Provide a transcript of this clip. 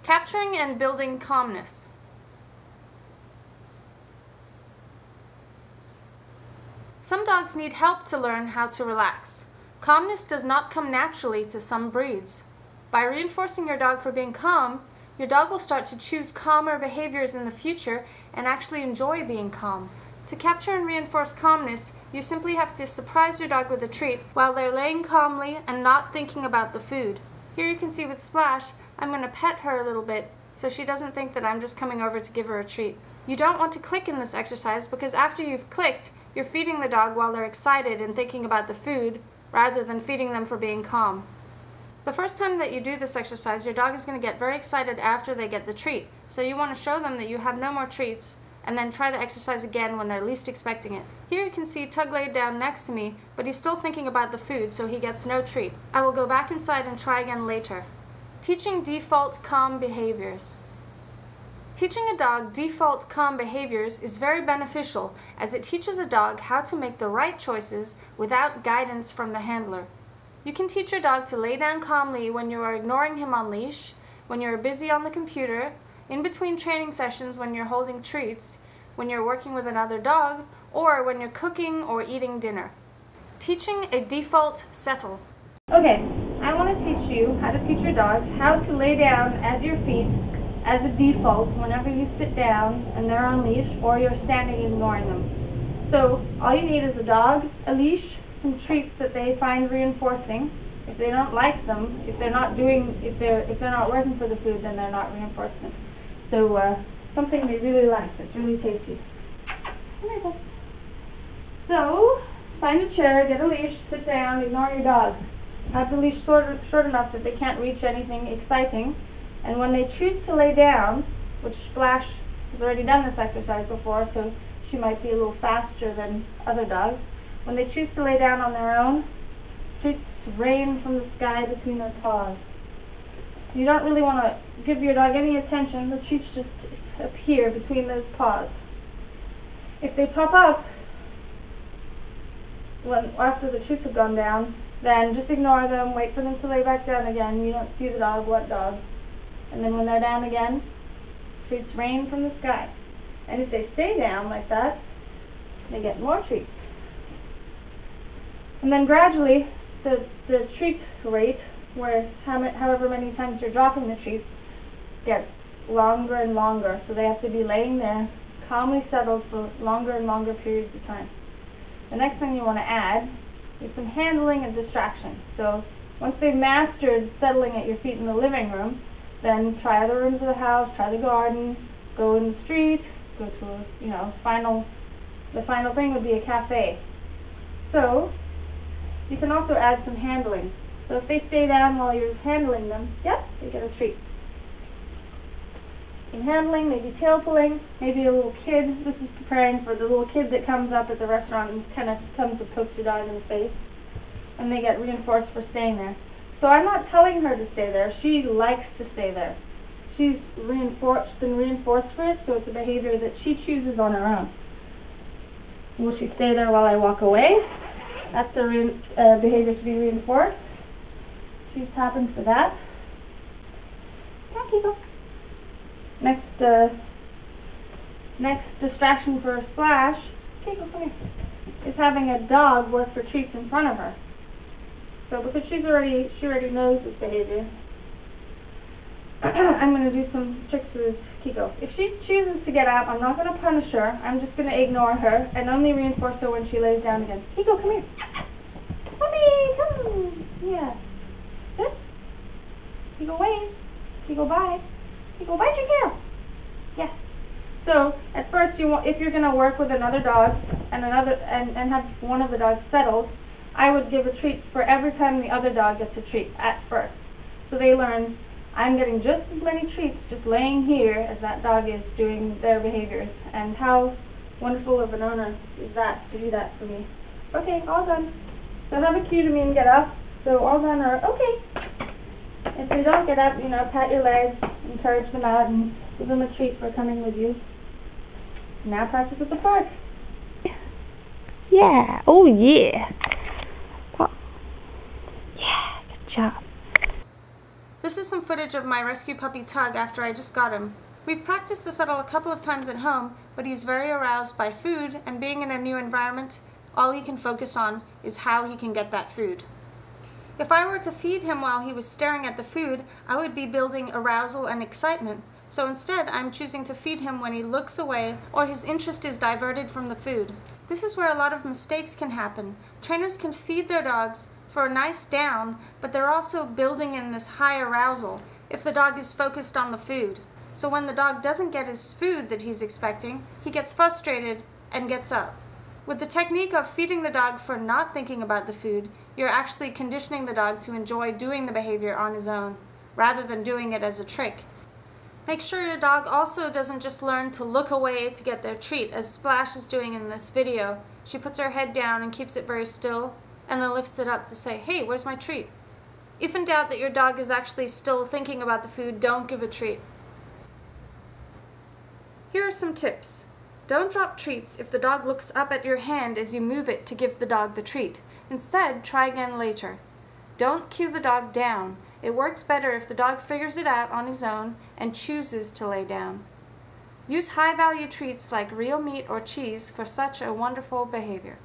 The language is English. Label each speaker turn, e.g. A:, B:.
A: Capturing and building calmness. Some dogs need help to learn how to relax. Calmness does not come naturally to some breeds. By reinforcing your dog for being calm, your dog will start to choose calmer behaviors in the future and actually enjoy being calm. To capture and reinforce calmness, you simply have to surprise your dog with a treat while they're laying calmly and not thinking about the food. Here you can see with Splash, I'm going to pet her a little bit so she doesn't think that I'm just coming over to give her a treat. You don't want to click in this exercise because after you've clicked, you're feeding the dog while they're excited and thinking about the food rather than feeding them for being calm. The first time that you do this exercise, your dog is going to get very excited after they get the treat. So you want to show them that you have no more treats and then try the exercise again when they're least expecting it. Here you can see Tug laid down next to me, but he's still thinking about the food, so he gets no treat. I will go back inside and try again later. Teaching default calm behaviors. Teaching a dog default calm behaviors is very beneficial as it teaches a dog how to make the right choices without guidance from the handler. You can teach your dog to lay down calmly when you are ignoring him on leash, when you are busy on the computer, in between training sessions when you're holding treats, when you're working with another dog, or when you're cooking or eating dinner. Teaching a default settle.
B: Okay, I want to teach you how to teach your dog how to lay down at your feet as a default whenever you sit down and they're on leash or you're standing ignoring them. So all you need is a dog, a leash, some treats that they find reinforcing. If they don't like them, if they're not working for the food, then they're not reinforcing. So something they really like that's really tasty. Come here, bud. So find a chair, get a leash, sit down, ignore your dog. Have the leash short enough that they can't reach anything exciting. And when they choose to lay down, which Splash has already done this exercise before, so she might be a little faster than other dogs. When they choose to lay down on their own, treats rain from the sky between their paws. You don't really want to give your dog any attention. The treats just appear between those paws. If they pop up after the treats have gone down, then just ignore them, wait for them to lay back down again. You don't see the dog, what dog? And then when they're down again, treats rain from the sky. And if they stay down like that, they get more treats. And then gradually, the treat rate, where however many times you're dropping the treats, gets longer and longer. So they have to be laying there, calmly settled for longer and longer periods of time. The next thing you want to add is some handling and distraction. So once they've mastered settling at your feet in the living room, then try other rooms of the house, try the garden, go in the street, go to the final thing would be a cafe. So you can also add some handling. So if they stay down while you're handling them, yep, they get a treat. Some handling, maybe tail pulling, maybe a little kid. This is preparing for the little kid that comes up at the restaurant and kind of comes to poke your dog in the face. And they get reinforced for staying there. So I'm not telling her to stay there. She likes to stay there. She's been reinforced for it, so it's a behavior that she chooses on her own. Will she stay there while I walk away? That's the behavior to be reinforced. She's tapping for that. Come on, Kiko. Next distraction for a Splash, Kiko, come here, is having a dog work for treats in front of her. So because she already knows this behavior, I'm going to do some tricks with Kiko. If she chooses to get out, I'm not going to punish her. I'm just going to ignore her and only reinforce her when she lays down again. Kiko, come here. Mommy, come. Yeah. Sit. Kiko, wait. Kiko, bye. Kiko, bite your tail. Yes. So at first, if you're going to work with another dog and have one of the dogs settled, I would give a treat for every time the other dog gets a treat at first. So they learn, I'm getting just as many treats just laying here as that dog is doing their behaviors. And how wonderful of an owner is that to do that for me. Okay, all done. So have a cue to me and get up. So all done or okay. If they don't get up, pat your legs, encourage them out, and give them a treat for coming with you. Now practice at the park.
C: Yeah. Oh, yeah. Yeah, good job.
A: This is some footage of my rescue puppy Tug after I just got him. We've practiced the settle a couple of times at home, but he's very aroused by food, and being in a new environment, all he can focus on is how he can get that food. If I were to feed him while he was staring at the food, I would be building arousal and excitement. So instead, I'm choosing to feed him when he looks away or his interest is diverted from the food. This is where a lot of mistakes can happen. Trainers can feed their dogs for a nice down, but they're also building in this high arousal if the dog is focused on the food. So when the dog doesn't get his food that he's expecting, he gets frustrated and gets up. With the technique of feeding the dog for not thinking about the food, you're actually conditioning the dog to enjoy doing the behavior on his own, rather than doing it as a trick. Make sure your dog also doesn't just learn to look away to get their treat, as Splash is doing in this video. She puts her head down and keeps it very still, and then lifts it up to say, "Hey, where's my treat?" If in doubt that your dog is actually still thinking about the food, don't give a treat. Here are some tips. Don't drop treats if the dog looks up at your hand as you move it to give the dog the treat. Instead, try again later. Don't cue the dog down. It works better if the dog figures it out on his own and chooses to lay down. Use high-value treats like real meat or cheese for such a wonderful behavior.